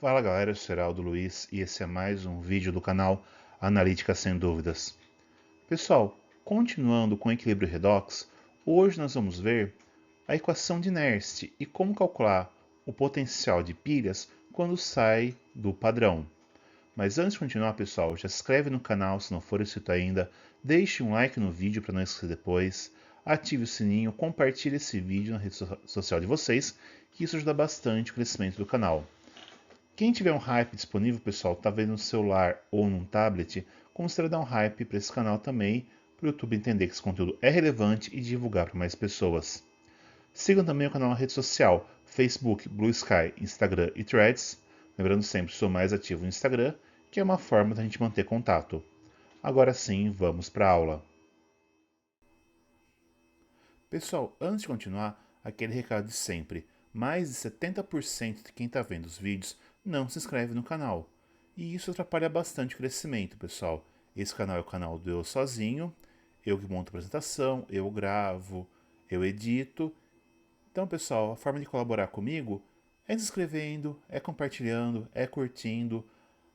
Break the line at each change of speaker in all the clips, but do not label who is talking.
Fala galera, eu sou Heraldo Luiz e esse é mais um vídeo do canal Analítica Sem Dúvidas. Pessoal, continuando com o equilíbrio redox, hoje nós vamos ver a equação de Nernst e como calcular o potencial de pilhas quando sai do padrão. Mas antes de continuar, pessoal, já se inscreve no canal se não for inscrito ainda, deixe um like no vídeo para não esquecer depois, ative o sininho, compartilhe esse vídeo na rede social de vocês, que isso ajuda bastante o crescimento do canal. Quem tiver um hype disponível, pessoal, tá vendo no celular ou num tablet, considere dar um hype para esse canal também, para o YouTube entender que esse conteúdo é relevante e divulgar para mais pessoas. Sigam também o canal na rede social, Facebook, Blue Sky, Instagram e Threads. Lembrando sempre, sou mais ativo no Instagram, que é uma forma da gente manter contato. Agora sim, vamos para a aula. Pessoal, antes de continuar, aquele recado de sempre. Mais de 70% de quem está vendo os vídeos não se inscreve no canal. E isso atrapalha bastante o crescimento, pessoal. Esse canal é o canal do eu sozinho, eu que monto a apresentação, eu gravo, eu edito. Então, pessoal, a forma de colaborar comigo é se inscrevendo, é compartilhando, é curtindo.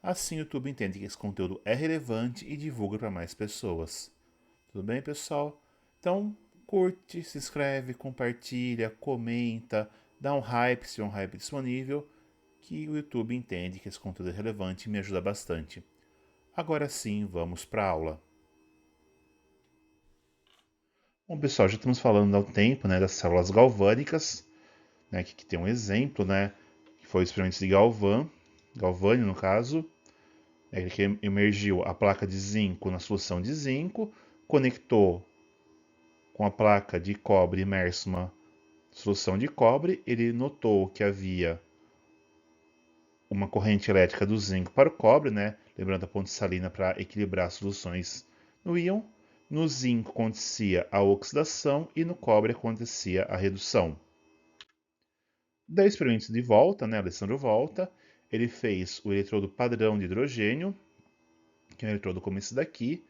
Assim o YouTube entende que esse conteúdo é relevante e divulga para mais pessoas. Tudo bem, pessoal? Então, curte, se inscreve, compartilha, comenta, dá um hype se tiver um hype disponível, que o YouTube entende que esse conteúdo é relevante e me ajuda bastante. Agora sim, vamos para a aula. Bom, pessoal, já estamos falando há um tempo, das células galvânicas, que tem um exemplo, que foi o experimento de Galvani no caso, que emergiu a placa de zinco na solução de zinco, conectou com a placa de cobre imersa uma solução de cobre, ele notou que havia uma corrente elétrica do zinco para o cobre, lembrando a ponte salina para equilibrar as soluções no íon. No zinco acontecia a oxidação e no cobre acontecia a redução. Daí experimento de volta, Alessandro Volta, ele fez o eletrodo padrão de hidrogênio, que é um eletrodo como esse daqui.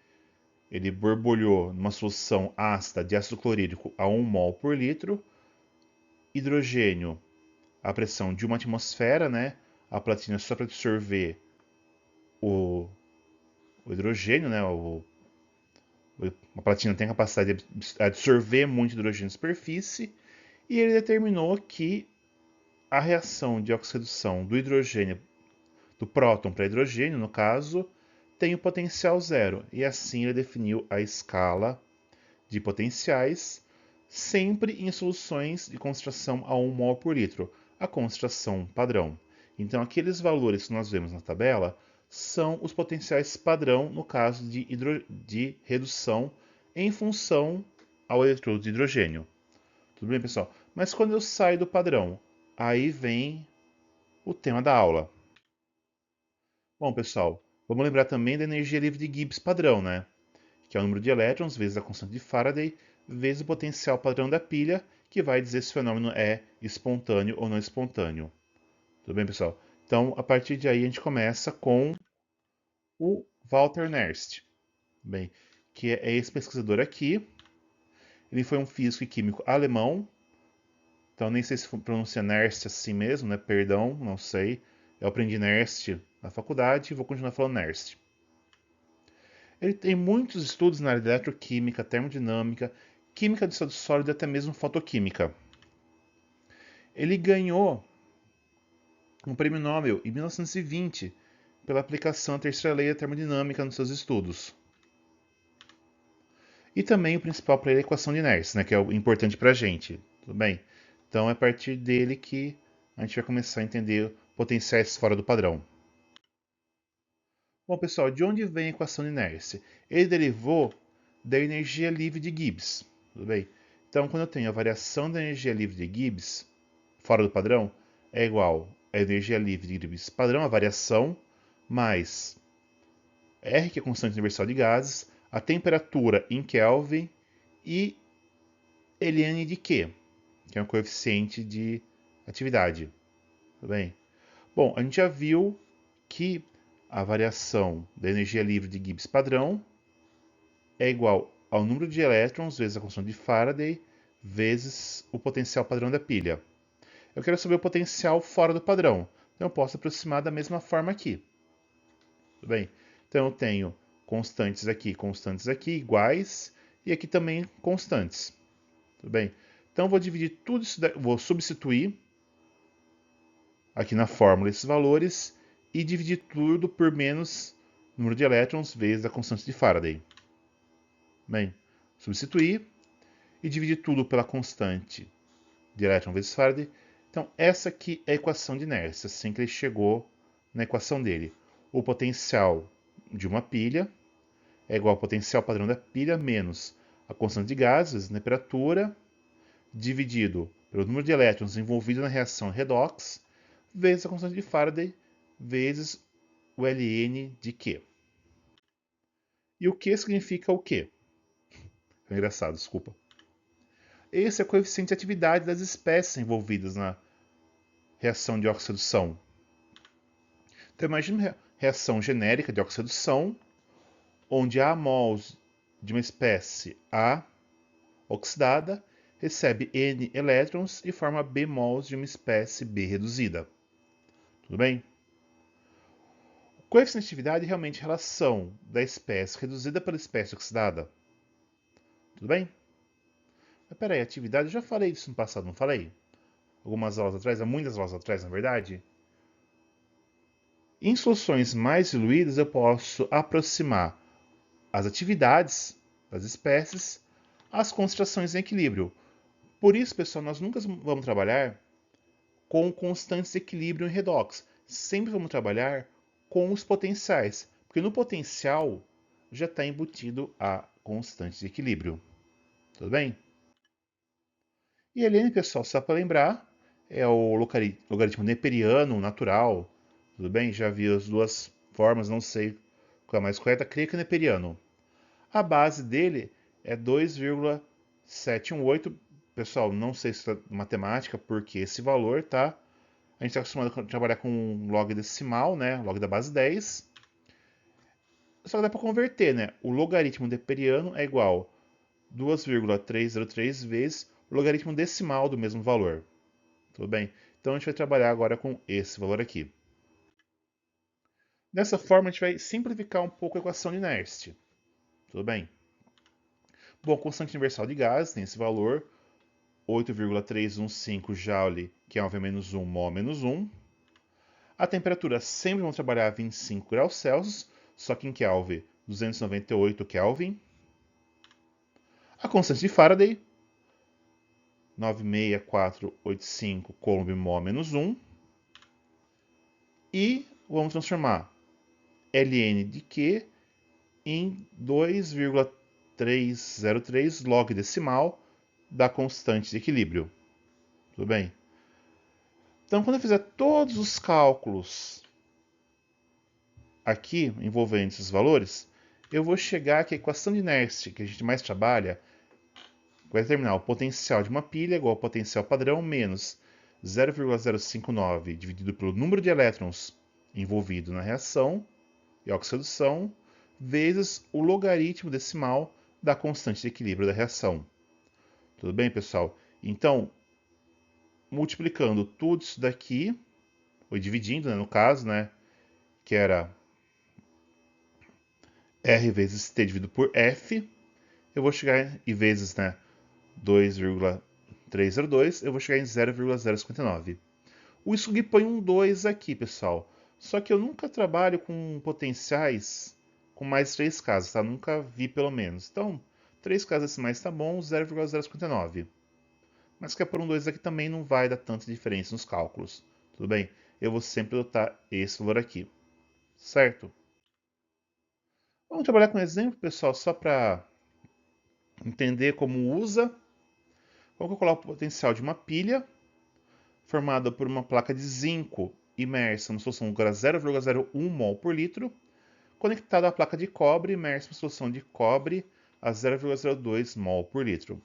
Ele borbulhou numa solução ácida de ácido clorídrico a 1 mol por litro. Hidrogênio a pressão de uma atmosfera, a platina só para absorver o hidrogênio, a platina tem a capacidade de absorver muito hidrogênio na superfície, e ele determinou que a reação de oxidação do hidrogênio, do próton para hidrogênio, no caso, tem o potencial zero, e assim ele definiu a escala de potenciais, sempre em soluções de concentração a 1 mol por litro, a concentração padrão. Então, aqueles valores que nós vemos na tabela são os potenciais padrão no caso de redução em função ao eletrodo de hidrogênio. Tudo bem, pessoal? Mas quando eu saio do padrão, aí vem o tema da aula. Bom, pessoal, vamos lembrar também da energia livre de Gibbs padrão, que é o número de elétrons vezes a constante de Faraday vezes o potencial padrão da pilha, que vai dizer se o fenômeno é espontâneo ou não espontâneo. Tudo bem, pessoal? Então, a partir de aí, a gente começa com o Walter Nernst, bem, que é esse pesquisador aqui. Ele foi um físico e químico alemão. Então, nem sei se pronuncia Nernst assim mesmo, Perdão, não sei. Eu aprendi Nernst na faculdade e vou continuar falando Nernst. Ele tem muitos estudos na área de eletroquímica, termodinâmica, química de estado sólido e até mesmo fotoquímica. Ele ganhou um prêmio Nobel em 1920 pela aplicação da terceira lei da termodinâmica nos seus estudos. E também o principal para ele é a equação de Nernst, que é o importante para a gente. Tudo bem? Então é a partir dele que a gente vai começar a entender potenciais fora do padrão. Bom, pessoal, de onde vem a equação de Nernst? Ele derivou da energia livre de Gibbs. Tudo bem? Então, quando eu tenho a variação da energia livre de Gibbs fora do padrão, é igual a energia livre de Gibbs padrão, a variação, mais R, que é a constante universal de gases, a temperatura em Kelvin e ln de Q, que é um coeficiente de atividade. Tudo bem? Bom, a gente já viu que a variação da energia livre de Gibbs padrão é igual ao número de elétrons vezes a constante de Faraday vezes o potencial padrão da pilha. Eu quero saber o potencial fora do padrão. Então eu posso aproximar da mesma forma aqui. Tudo bem? Então eu tenho constantes aqui, iguais, e aqui também constantes. Tudo bem? Então eu vou dividir tudo isso, vou substituir aqui na fórmula esses valores e dividir tudo por menos número de elétrons vezes a constante de Faraday. Bem, substituir e dividir tudo pela constante de elétron vezes Faraday. Então, essa aqui é a equação de inércia, assim que ele chegou na equação dele. O potencial de uma pilha é igual ao potencial padrão da pilha menos a constante de gases, temperatura, dividido pelo número de elétrons envolvidos na reação redox, vezes a constante de Faraday, vezes o ln de Q. E o Q significa o quê? É engraçado, desculpa. Esse é o coeficiente de atividade das espécies envolvidas na reação de oxidação. Então, imagine uma reação genérica de oxidação, onde A mols de uma espécie A oxidada recebe N elétrons e forma B mols de uma espécie B reduzida. Tudo bem? O coeficiente de atividade é realmente a relação da espécie reduzida pela espécie oxidada. Tudo bem? Mas peraí, atividade, eu já falei disso no passado, não falei? Algumas aulas atrás, há muitas aulas atrás, na verdade. Em soluções mais diluídas, eu posso aproximar as atividades das espécies às concentrações em equilíbrio. Por isso, pessoal, nós nunca vamos trabalhar com constantes de equilíbrio em redox. Sempre vamos trabalhar com os potenciais, porque no potencial já está embutido a constante de equilíbrio. Tudo bem? E ln, pessoal, só para lembrar, é o logaritmo neperiano natural. Tudo bem? Já vi as duas formas, não sei qual é a mais correta. Creio que é neperiano. A base dele é 2,718. Pessoal, não sei se é matemática, porque esse valor, tá? A gente está acostumado a trabalhar com log decimal, né? Log da base 10. Só que dá para converter, né? O logaritmo neperiano é igual a 2,303 vezes o logaritmo decimal do mesmo valor. Tudo bem? Então a gente vai trabalhar agora com esse valor aqui. Dessa forma, a gente vai simplificar um pouco a equação de Nernst. Tudo bem? Bom, a constante universal de gases tem esse valor, 8,315 Joule, Kelvin menos 1, mol menos 1. A temperatura sempre vamos trabalhar a 25 graus Celsius, só que em Kelvin, 298 Kelvin. A constante de Faraday, 96485 Coulomb mol menos 1. E vamos transformar ln de Q em 2,303 log decimal da constante de equilíbrio. Tudo bem? Então, quando eu fizer todos os cálculos aqui envolvendo esses valores, eu vou chegar que a equação de Nernst que a gente mais trabalha vai determinar o potencial de uma pilha igual ao potencial padrão menos 0,059 dividido pelo número de elétrons envolvido na reação e oxidação vezes o logaritmo decimal da constante de equilíbrio da reação. Tudo bem, pessoal? Então, multiplicando tudo isso daqui, ou dividindo, né, no caso, né, que era R vezes T dividido por F, eu vou chegar, e vezes, né, 2,302, eu vou chegar em 0,059. O SUG põe um 2 aqui, pessoal. Só que eu nunca trabalho com potenciais com mais 3 casas, tá? Nunca vi, pelo menos. Então, 3 casas decimais tá bom, 0,059. Mas se quer pôr um 2 aqui também não vai dar tanta diferença nos cálculos. Tudo bem? Eu vou sempre adotar esse valor aqui. Certo? Vamos trabalhar com um exemplo, pessoal, só para entender como usa. Vamos calcular o potencial de uma pilha formada por uma placa de zinco imersa numa solução de 0,01 mol por litro, conectada à placa de cobre imersa em solução de cobre a 0,02 mol por litro.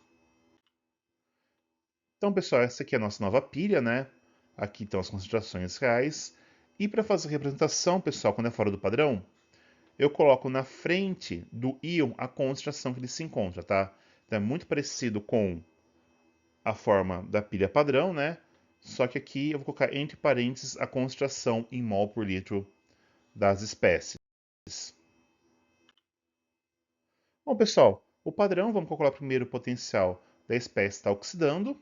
Então, pessoal, essa aqui é a nossa nova pilha, né? Aqui estão as concentrações reais. E para fazer a representação, pessoal, quando é fora do padrão, eu coloco na frente do íon a concentração que ele se encontra, tá? Então é muito parecido com a forma da pilha padrão, né? só que aqui eu vou colocar entre parênteses a concentração em mol por litro das espécies. Bom, pessoal, o padrão, vamos calcular primeiro o potencial da espécie está oxidando.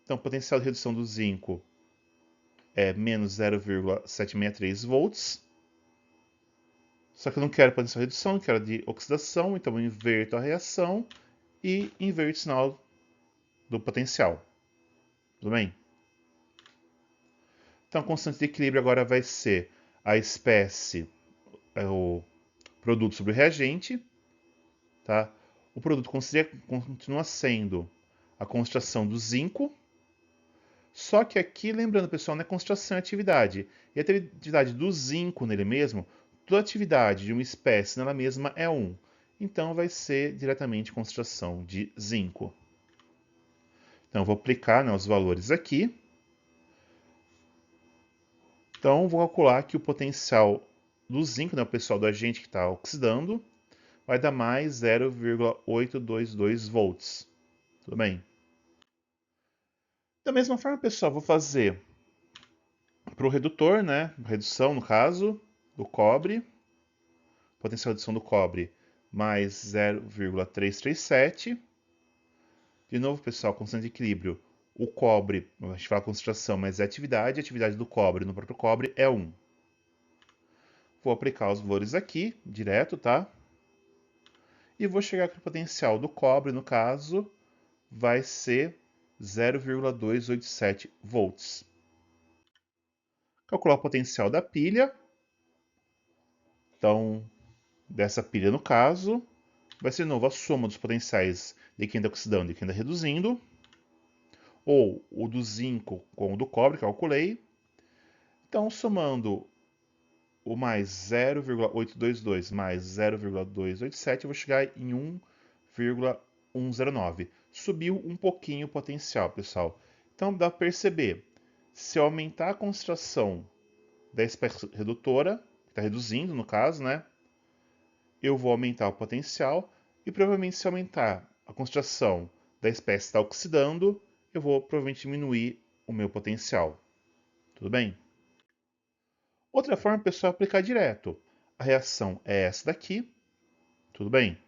Então, o potencial de redução do zinco é menos 0,763 volts. Só que eu não quero potencial de redução, eu quero de oxidação, então eu inverto a reação e inverto o sinal do potencial. Tudo bem? Então, a constante de equilíbrio agora vai ser a espécie, o produto sobre o reagente, tá? O produto continua sendo a concentração do zinco, só que aqui, lembrando, pessoal, não é concentração, é atividade. E a atividade do zinco nele mesmo, toda atividade de uma espécie nela mesma é 1. Então, vai ser diretamente concentração de zinco. Então, eu vou aplicar, né, os valores aqui. Então, vou calcular que o potencial do zinco, né, o pessoal do agente que está oxidando, vai dar mais 0,822 volts. Tudo bem? Da mesma forma, pessoal, vou fazer para o redutor, né, redução no caso, do cobre, potencial de redução do cobre mais 0,337. De novo, pessoal, constante de equilíbrio. O cobre, a gente fala concentração, mas é atividade. A atividade do cobre no próprio cobre é 1. Vou aplicar os valores aqui, direto, tá? E vou chegar que o potencial do cobre, no caso, vai ser 0,287 volts. Calcular o potencial da pilha. Então, dessa pilha, no caso, vai ser de novo a soma dos potenciais de quem está oxidando e quem está reduzindo, ou o do zinco com o do cobre, que eu calculei. Então, somando o mais 0,822 mais 0,287, eu vou chegar em 1,109. Subiu um pouquinho o potencial, pessoal. Então, dá para perceber, se eu aumentar a concentração da espécie redutora, que está reduzindo no caso, né? Eu vou aumentar o potencial e provavelmente se aumentar a concentração da espécie que está oxidando, eu vou provavelmente diminuir o meu potencial. Tudo bem? Outra forma, pessoal, é aplicar direto. A reação é essa daqui. Tudo bem?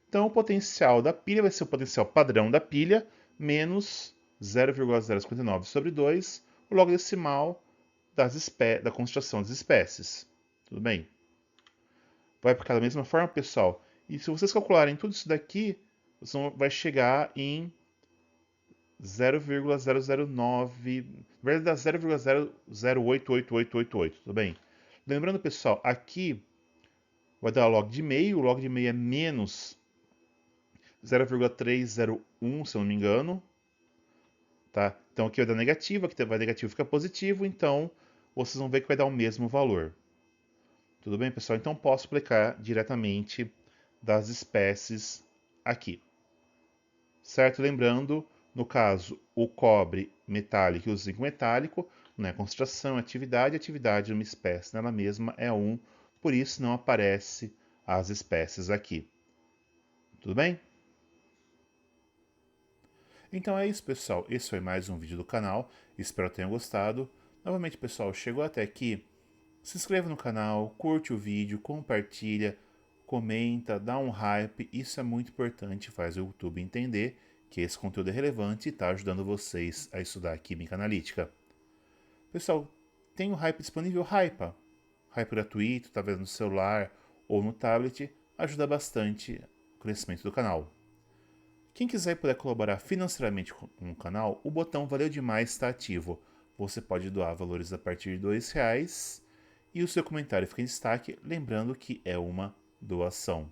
Então, o potencial da pilha vai ser o potencial padrão da pilha menos 0,059 sobre 2, o log decimal da concentração das espécies. Tudo bem? Vai aplicar da mesma forma, pessoal. E se vocês calcularem tudo isso daqui, você vai chegar em 0,009, na verdade dá 0,0088888, tudo bem? Lembrando, pessoal, aqui vai dar log de meio, o log de meio é menos 0,301, se eu não me engano, tá? Então aqui vai dar negativo, aqui vai negativo fica positivo, então vocês vão ver que vai dar o mesmo valor. Tudo bem, pessoal? Então posso aplicar diretamente das espécies aqui. Certo? Lembrando, no caso, o cobre metálico e o zinco metálico, né, concentração, atividade, atividade de uma espécie nela mesma é 1, por isso não aparece as espécies aqui. Tudo bem? Então é isso, pessoal. Esse foi mais um vídeo do canal. Espero que tenham gostado. Novamente, pessoal, chegou até aqui, se inscreva no canal, curte o vídeo, compartilha, comenta, dá um hype. Isso é muito importante, faz o YouTube entender que esse conteúdo é relevante e está ajudando vocês a estudar Química Analítica. Pessoal, tem o Hype disponível, Hypa. Hype gratuito, talvez no celular ou no tablet, ajuda bastante o crescimento do canal. Quem quiser e puder colaborar financeiramente com o canal, o botão Valeu Demais está ativo. Você pode doar valores a partir de R$2 e o seu comentário fica em destaque, lembrando que é uma doação.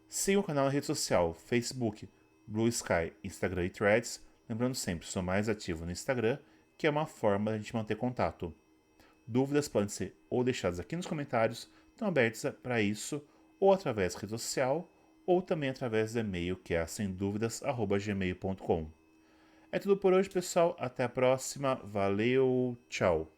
Siga o canal na rede social, Facebook, Blue Sky, Instagram e Threads. Lembrando sempre, sou mais ativo no Instagram, que é uma forma de a gente manter contato. Dúvidas podem ser ou deixadas aqui nos comentários, estão abertas para isso, ou através da rede social, ou também através do e-mail, que é semduvidas@gmail.com. É tudo por hoje, pessoal. Até a próxima. Valeu, tchau.